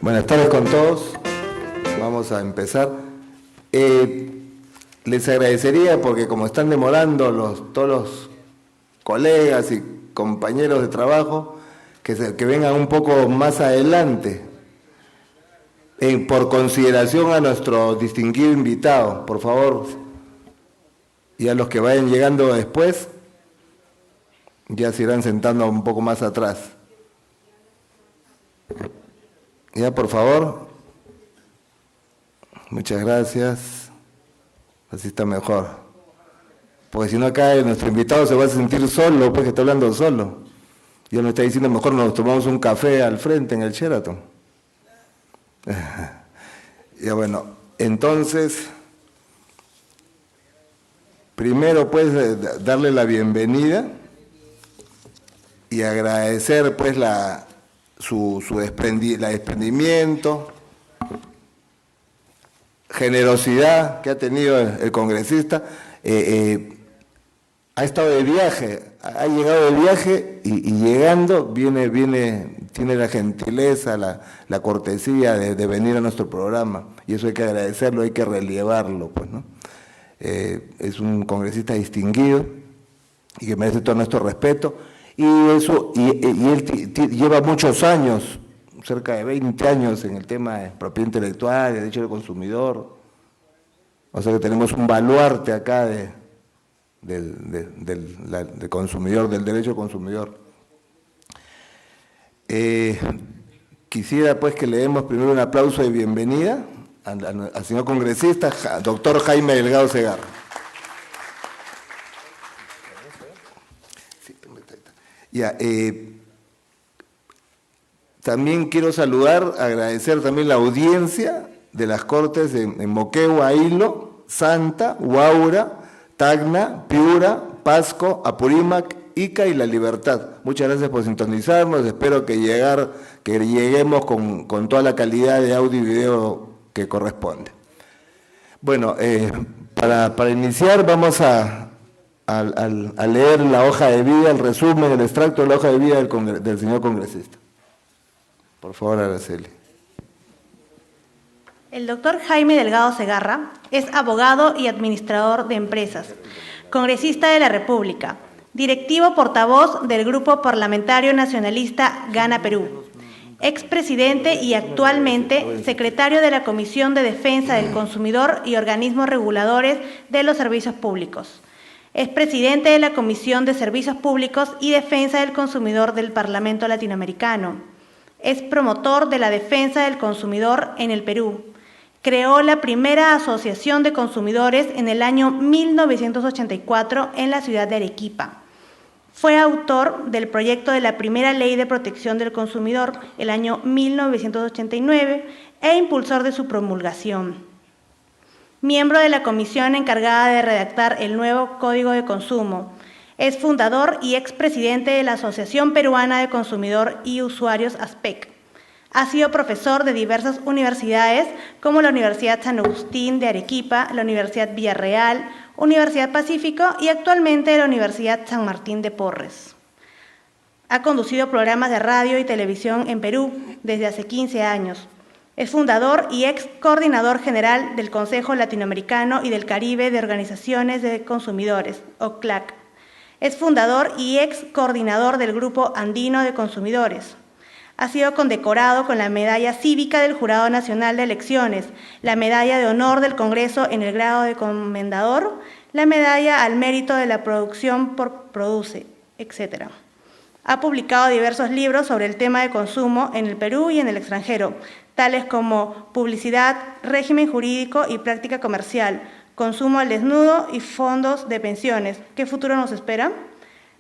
Buenas tardes con todos. Vamos a empezar. Les agradecería, porque como están demorando todos los colegas y compañeros de trabajo, que vengan un poco más adelante, por consideración a nuestro distinguido invitado, por favor. Y a los que vayan llegando después, ya se irán sentando un poco más atrás. Ya, por favor. Muchas gracias. Así está mejor. Porque si no, acá nuestro invitado se va a sentir solo, porque está hablando solo. Y él me está diciendo, mejor nos tomamos un café al frente en el Sheraton. Ya bueno, entonces, primero pues darle la bienvenida y agradecer pues su desprendimiento, generosidad que ha tenido el congresista. Ha estado de viaje, ha llegado de viaje y llegando tiene la gentileza, la cortesía de venir a nuestro programa, y eso hay que agradecerlo, hay que relevarlo, pues, ¿no? Es un congresista distinguido y que merece todo nuestro respeto, y él lleva muchos años, cerca de 20 años en el tema de propiedad intelectual, de derecho del consumidor, o sea que tenemos un baluarte acá del consumidor, del derecho al consumidor. Quisiera pues que le demos primero un aplauso de bienvenida al señor congresista, doctor Jaime Delgado Segarra. Ya, también quiero agradecer también la audiencia de las Cortes en Moquegua, Hilo, Santa, Huaura, Tacna, Piura, Pasco, Apurímac, Ica y La Libertad. Muchas gracias por sintonizarnos, espero que lleguemos con toda la calidad de audio y video que corresponde. Bueno, para iniciar vamos a leer la hoja de vida, el resumen, el extracto de la hoja de vida del señor congresista. Por favor, Araceli. El doctor Jaime Delgado Segarra es abogado y administrador de empresas, congresista de la República, directivo portavoz del Grupo Parlamentario Nacionalista Gana Perú, expresidente y actualmente secretario de la Comisión de Defensa del Consumidor y Organismos Reguladores de los Servicios Públicos. Es presidente de la Comisión de Servicios Públicos y Defensa del Consumidor del Parlamento Latinoamericano. Es promotor de la defensa del consumidor en el Perú. Creó la primera asociación de consumidores en el año 1984 en la ciudad de Arequipa. Fue autor del proyecto de la primera Ley de Protección del Consumidor el año 1989 e impulsor de su promulgación. Miembro de la comisión encargada de redactar el nuevo Código de Consumo. Es fundador y expresidente de la Asociación Peruana de Consumidor y Usuarios ASPEC. Ha sido profesor de diversas universidades como la Universidad San Agustín de Arequipa, la Universidad Villarreal, Universidad Pacífico y actualmente la Universidad San Martín de Porres. Ha conducido programas de radio y televisión en Perú desde hace 15 años. Es fundador y ex coordinador general del Consejo Latinoamericano y del Caribe de Organizaciones de Consumidores, OCLAC. Es fundador y ex coordinador del Grupo Andino de Consumidores. Ha sido condecorado con la Medalla Cívica del Jurado Nacional de Elecciones, la Medalla de Honor del Congreso en el grado de Comendador, la Medalla al Mérito de la Producción por Produce, etc. Ha publicado diversos libros sobre el tema de consumo en el Perú y en el extranjero, tales como Publicidad, Régimen Jurídico y Práctica Comercial, Consumo al Desnudo y Fondos de Pensiones. ¿Qué futuro nos espera?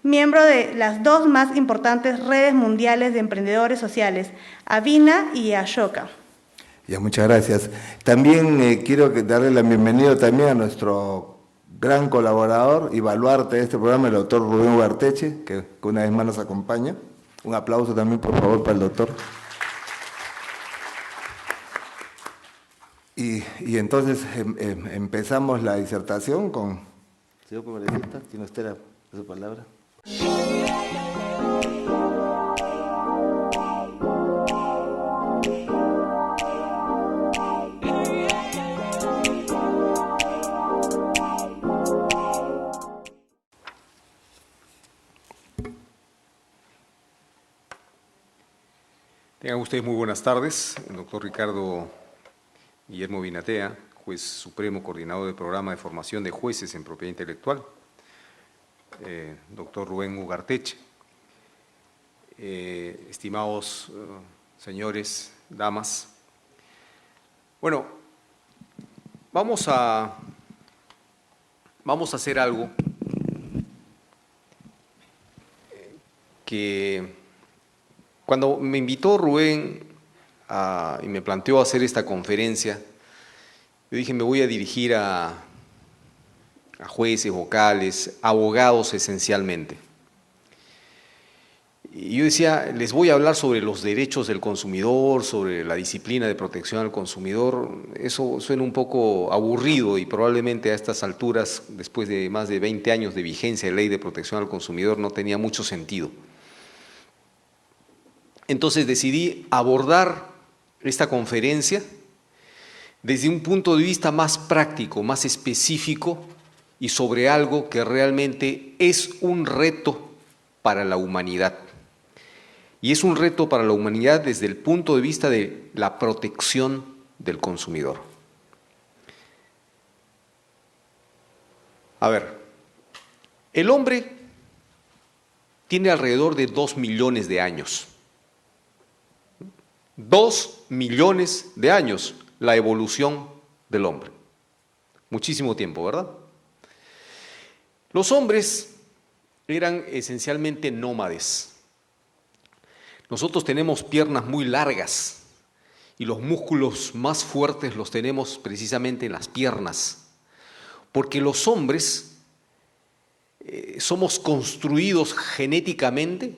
Miembro de las dos más importantes redes mundiales de emprendedores sociales, Avina y Ashoka. Ya, muchas gracias. También quiero darle la bienvenida también a nuestro gran colaborador y baluarte de este programa, el doctor Rubén Ugarteche, que una vez más nos acompaña. Un aplauso también, por favor, para el doctor. Y entonces empezamos la disertación con... Señor congresista, ¿tiene usted su palabra? Tengan ustedes muy buenas tardes. El doctor Ricardo Guillermo Vinatea, juez supremo, coordinador del programa de formación de jueces en propiedad intelectual. Doctor Rubén Ugarteche. Estimados señores, damas. Bueno, vamos a hacer algo que cuando me invitó Rubén y me planteó hacer esta conferencia, yo dije, me voy a dirigir a jueces, vocales, abogados esencialmente. Y yo decía, les voy a hablar sobre los derechos del consumidor, sobre la disciplina de protección al consumidor. Eso suena un poco aburrido y probablemente a estas alturas, después de más de 20 años de vigencia de ley de protección al consumidor, no tenía mucho sentido. Entonces decidí abordar esta conferencia desde un punto de vista más práctico, más específico y sobre algo que realmente es un reto para la humanidad. Y es un reto para la humanidad desde el punto de vista de la protección del consumidor. A ver, el hombre tiene alrededor de 2 millones de años. 2 millones de años la evolución del hombre. Muchísimo tiempo, ¿verdad? Los hombres eran esencialmente nómades. Nosotros tenemos piernas muy largas y los músculos más fuertes los tenemos precisamente en las piernas, porque los hombres somos construidos genéticamente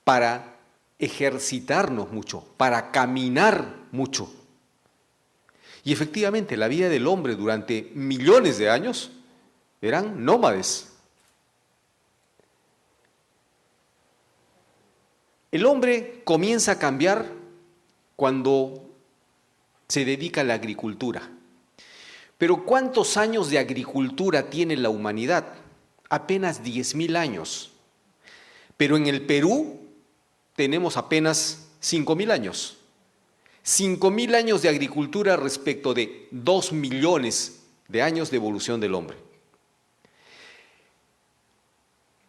para ejercitarnos mucho, para caminar mucho. Y efectivamente la vida del hombre durante millones de años eran nómades. El hombre comienza a cambiar cuando se dedica a la agricultura. Pero ¿cuántos años de agricultura tiene la humanidad? Apenas 10.000 años. Pero en el Perú tenemos apenas 5.000 años. 5.000 años de agricultura respecto de 2 millones de años de evolución del hombre.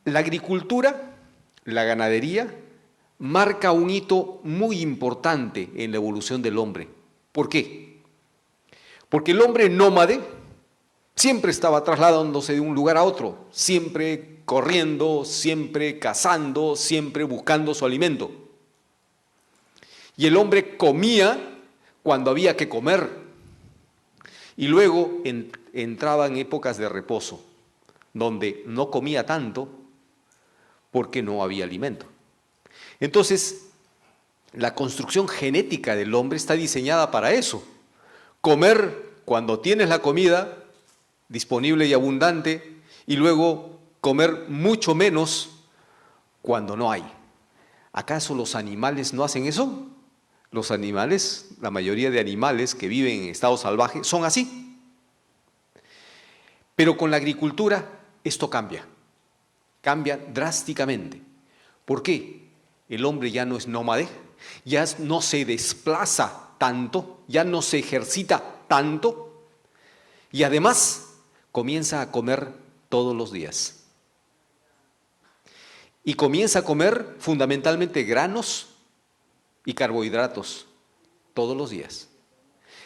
La agricultura, la ganadería, marca un hito muy importante en la evolución del hombre. ¿Por qué? Porque el hombre nómade siempre estaba trasladándose de un lugar a otro, siempre corriendo, siempre cazando, siempre buscando su alimento. Y el hombre comía cuando había que comer. Y luego entraba en épocas de reposo, donde no comía tanto porque no había alimento. Entonces, la construcción genética del hombre está diseñada para eso. Comer cuando tienes la comida disponible y abundante y luego comer mucho menos cuando no hay. ¿Acaso los animales no hacen eso? Los animales, la mayoría de animales que viven en estado salvaje son así. Pero con la agricultura esto cambia drásticamente. ¿Por qué? El hombre ya no es nómade, ya no se desplaza tanto, ya no se ejercita tanto y además comienza a comer todos los días. Y comienza a comer fundamentalmente granos y carbohidratos todos los días.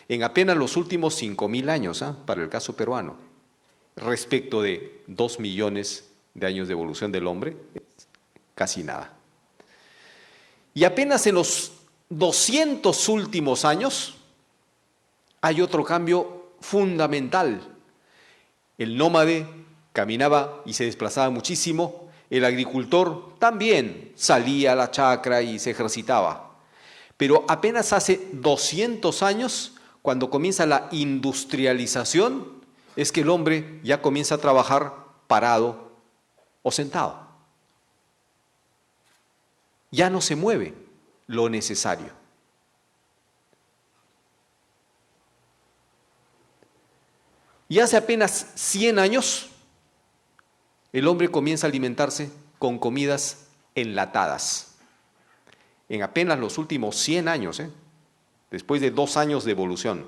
En apenas los últimos 5.000 años, para el caso peruano, respecto de 2 millones de años de evolución del hombre, casi nada. Y apenas en los 200 últimos años hay otro cambio fundamental. El nómade caminaba y se desplazaba muchísimo, el agricultor también salía a la chacra y se ejercitaba. Pero apenas hace 200 años, cuando comienza la industrialización, es que el hombre ya comienza a trabajar parado o sentado. Ya no se mueve lo necesario. Y hace apenas 100 años, el hombre comienza a alimentarse con comidas enlatadas. en apenas los últimos 100 años, después de 2 años de evolución.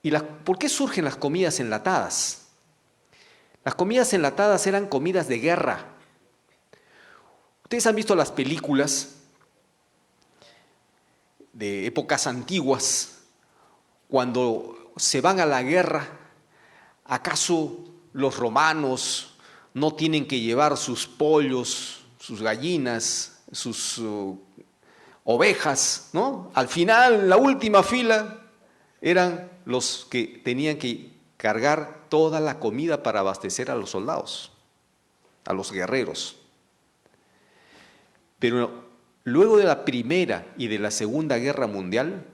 ¿Y por qué surgen las comidas enlatadas? Las comidas enlatadas eran comidas de guerra. Ustedes han visto las películas de épocas antiguas, cuando se van a la guerra, ¿acaso los romanos no tienen que llevar sus pollos, sus gallinas, sus ovejas, ¿no? Al final, la última fila eran los que tenían que cargar toda la comida para abastecer a los soldados, a los guerreros. Pero luego de la Primera y de la Segunda Guerra Mundial,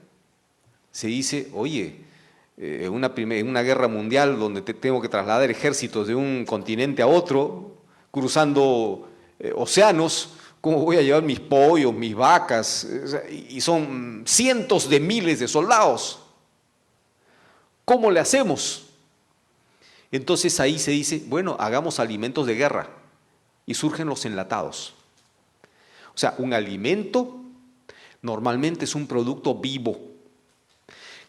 se dice, oye, en una guerra mundial donde tengo que trasladar ejércitos de un continente a otro, cruzando océanos, ¿cómo voy a llevar mis pollos, mis vacas? Y son cientos de miles de soldados. ¿Cómo le hacemos? Entonces ahí se dice, bueno, hagamos alimentos de guerra. Y surgen los enlatados. O sea, un alimento normalmente es un producto vivo,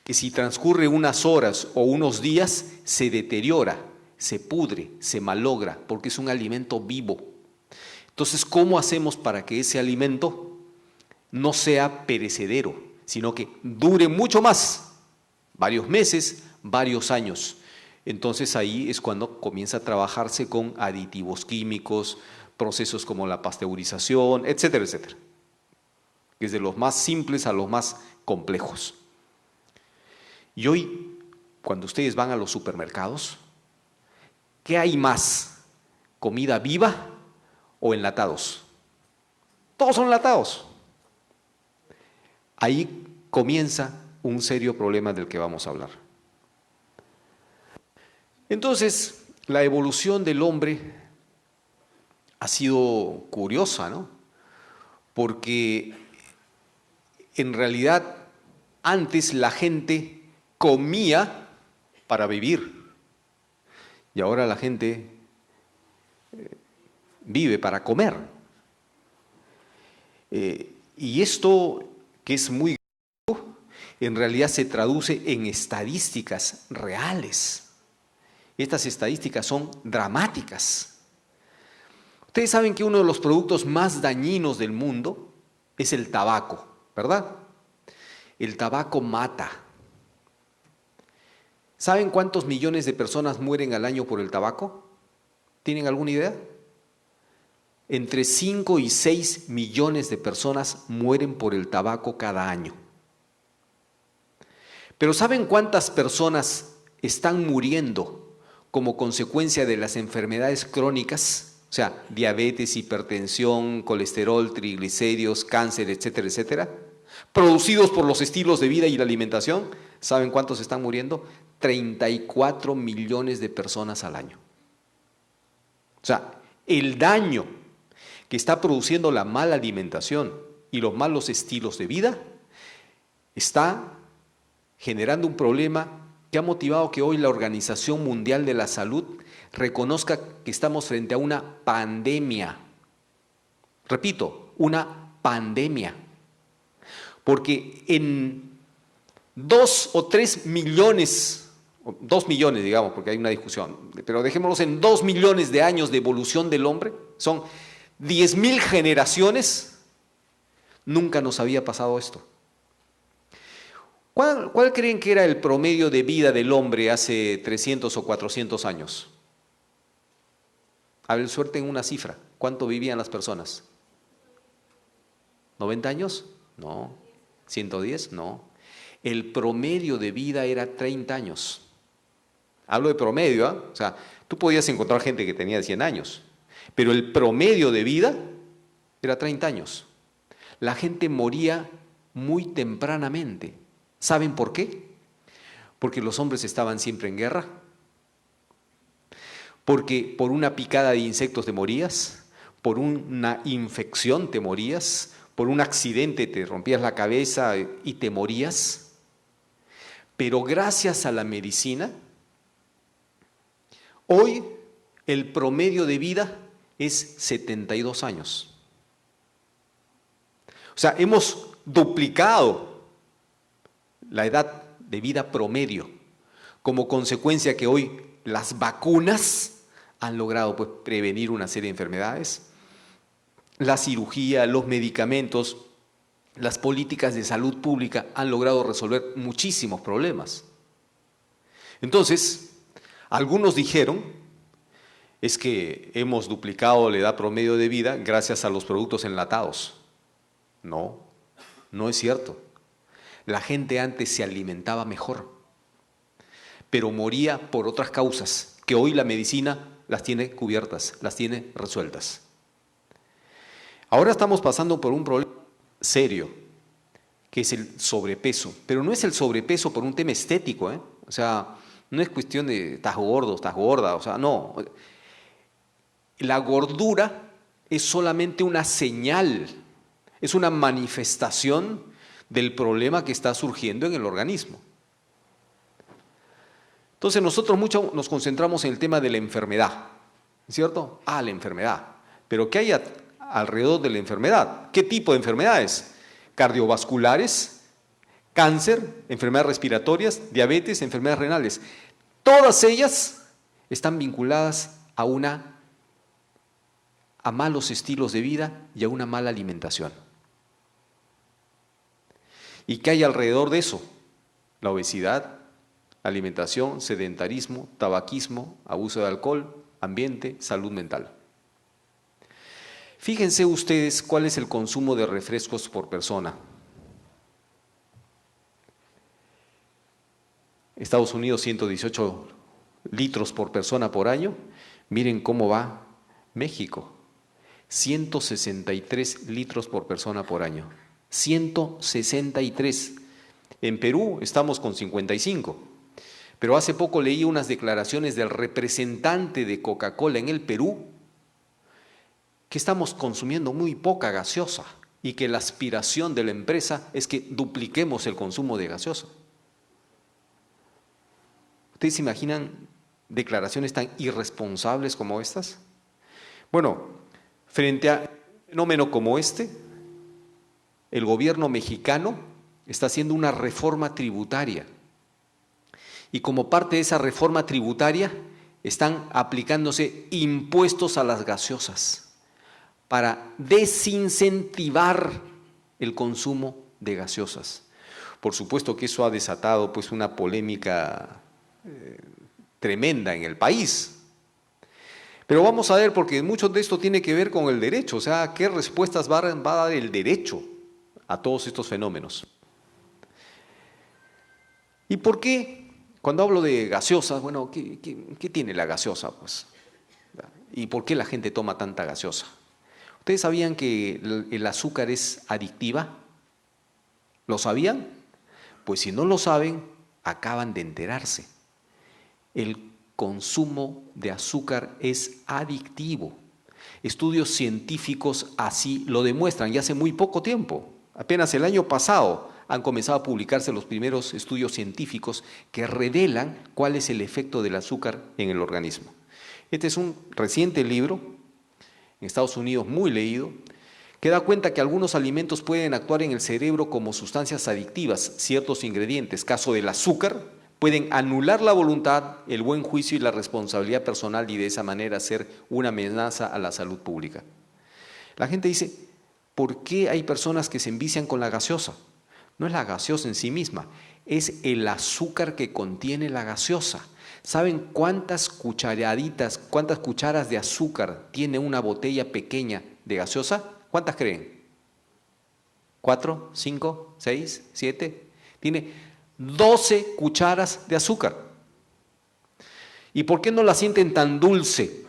que si transcurre unas horas o unos días, se deteriora, se pudre, se malogra, porque es un alimento vivo. Entonces, ¿cómo hacemos para que ese alimento no sea perecedero, sino que dure mucho más, varios meses, varios años? Entonces ahí es cuando comienza a trabajarse con aditivos químicos, procesos como la pasteurización, etcétera, etcétera. Desde los más simples a los más complejos. Y hoy, cuando ustedes van a los supermercados, ¿qué hay más? ¿Comida viva o enlatados? Todos son enlatados. Ahí comienza un serio problema del que vamos a hablar. Entonces, la evolución del hombre ha sido curiosa, ¿no? Porque en realidad antes la gente comía para vivir y ahora la gente vive para comer. Y esto, que es muy grave, en realidad se traduce en estadísticas reales. Estas estadísticas son dramáticas. Ustedes saben que uno de los productos más dañinos del mundo es el tabaco, ¿verdad? El tabaco mata. ¿Saben cuántos millones de personas mueren al año por el tabaco? ¿Tienen alguna idea? Entre 5 y 6 millones de personas mueren por el tabaco cada año. Pero ¿saben cuántas personas están muriendo como consecuencia de las enfermedades crónicas? O sea, diabetes, hipertensión, colesterol, triglicéridos, cáncer, etcétera, etcétera, producidos por los estilos de vida y la alimentación. ¿Saben cuántos están muriendo? 34 millones de personas al año. O sea, el daño que está produciendo la mala alimentación y los malos estilos de vida está generando un problema que ha motivado que hoy la Organización Mundial de la Salud reconozca que estamos frente a una pandemia. Repito, una pandemia. Porque en 2 o 3 millones, 2 millones digamos, porque hay una discusión, pero dejémoslos en 2 millones de años de evolución del hombre, son 10.000 generaciones, nunca nos había pasado esto. ¿Cuál creen que era el promedio de vida del hombre hace 300 o 400 años? A ver, suelten una cifra. ¿Cuánto vivían las personas? ¿90 años? No. ¿110? No. El promedio de vida era 30 años. Hablo de promedio, ¿eh? O sea, tú podías encontrar gente que tenía 100 años, pero el promedio de vida era 30 años. La gente moría muy tempranamente. ¿Saben por qué? Porque los hombres estaban siempre en guerra, porque por una picada de insectos te morías, por una infección te morías, por un accidente te rompías la cabeza y te morías. Pero gracias a la medicina, hoy el promedio de vida es 72 años. sea, hemos duplicado la edad de vida promedio, como consecuencia que hoy las vacunas han logrado pues, prevenir una serie de enfermedades, la cirugía, los medicamentos, las políticas de salud pública han logrado resolver muchísimos problemas. Entonces, algunos dijeron, es que hemos duplicado la edad promedio de vida gracias a los productos enlatados. No, no es cierto. La gente antes se alimentaba mejor, pero moría por otras causas que hoy la medicina las tiene cubiertas, las tiene resueltas. Ahora estamos pasando por un problema serio, que es el sobrepeso, pero no es el sobrepeso por un tema estético, ¿eh? O sea, no es cuestión de estás gordo, estás gorda, o sea, no. La gordura es solamente una señal, es una manifestación del problema que está surgiendo en el organismo. Entonces nosotros mucho nos concentramos en el tema de la enfermedad, ¿cierto? Ah, la enfermedad. Pero ¿qué hay alrededor de la enfermedad? ¿Qué tipo de enfermedades? Cardiovasculares, cáncer, enfermedades respiratorias, diabetes, enfermedades renales. Todas ellas están vinculadas a malos estilos de vida y a una mala alimentación. ¿Y qué hay alrededor de eso? La obesidad, alimentación, sedentarismo, tabaquismo, abuso de alcohol, ambiente, salud mental. Fíjense ustedes cuál es el consumo de refrescos por persona. Estados Unidos, 118 litros por persona por año. Miren cómo va México, 163 litros por persona por año. 163. En Perú estamos con 55. Pero hace poco leí unas declaraciones del representante de Coca-Cola en el Perú, que estamos consumiendo muy poca gaseosa y que la aspiración de la empresa es que dupliquemos el consumo de gaseosa. ¿Ustedes se imaginan declaraciones tan irresponsables como estas? Bueno, frente a un fenómeno como este, el gobierno mexicano está haciendo una reforma tributaria. Y como parte de esa reforma tributaria, están aplicándose impuestos a las gaseosas para desincentivar el consumo de gaseosas. Por supuesto que eso ha desatado pues, una polémica tremenda en el país. Pero vamos a ver, porque mucho de esto tiene que ver con el derecho, o sea, qué respuestas va a dar el derecho a todos estos fenómenos. ¿Y por qué? Cuando hablo de gaseosas, bueno, ¿qué tiene la gaseosa? Pues? ¿Y por qué la gente toma tanta gaseosa? ¿Ustedes sabían que el azúcar es adictiva? ¿Lo sabían? Pues si no lo saben, acaban de enterarse. El consumo de azúcar es adictivo. Estudios científicos así lo demuestran, y hace muy poco tiempo, apenas el año pasado, han comenzado a publicarse los primeros estudios científicos que revelan cuál es el efecto del azúcar en el organismo. Este es un reciente libro, en Estados Unidos muy leído, que da cuenta que algunos alimentos pueden actuar en el cerebro como sustancias adictivas. Ciertos ingredientes, caso del azúcar, pueden anular la voluntad, el buen juicio y la responsabilidad personal y de esa manera ser una amenaza a la salud pública. La gente dice, ¿por qué hay personas que se envician con la gaseosa? No es la gaseosa en sí misma, es el azúcar que contiene la gaseosa. ¿Saben cuántas cucharas de azúcar tiene una botella pequeña de gaseosa? ¿Cuántas creen? ¿4, 5, 6, 7? Tiene 12 cucharas de azúcar. ¿Y por qué no la sienten tan dulce?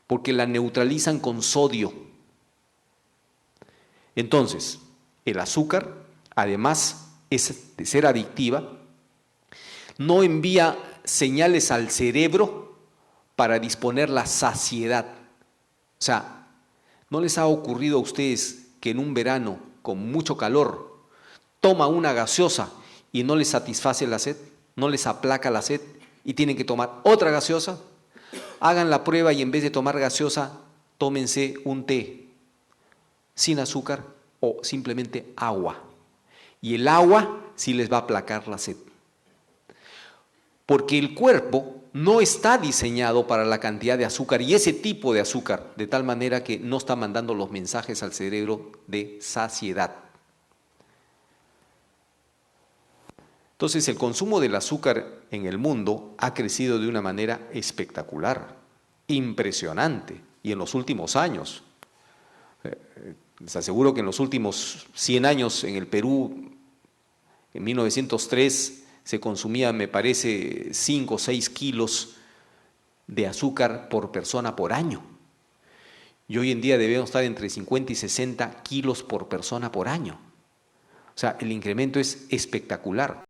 Porque la neutralizan con sodio. Entonces, el azúcar, además de ser adictiva, no envía señales al cerebro para disponer la saciedad. O sea, ¿no les ha ocurrido a ustedes que en un verano con mucho calor toma una gaseosa y no les satisface la sed, no les aplaca la sed y tienen que tomar otra gaseosa? Hagan la prueba y en vez de tomar gaseosa, tómense un té sin azúcar o simplemente agua. Y el agua sí les va a aplacar la sed. Porque el cuerpo no está diseñado para la cantidad de azúcar y ese tipo de azúcar, de tal manera que no está mandando los mensajes al cerebro de saciedad. Entonces, el consumo del azúcar en el mundo ha crecido de una manera espectacular, impresionante, y en los últimos años. Les aseguro que en los últimos 100 años en el Perú, en 1903, se consumía, me parece, 5 o 6 kilos de azúcar por persona por año. Y hoy en día debemos estar entre 50 y 60 kilos por persona por año. O sea, el incremento es espectacular.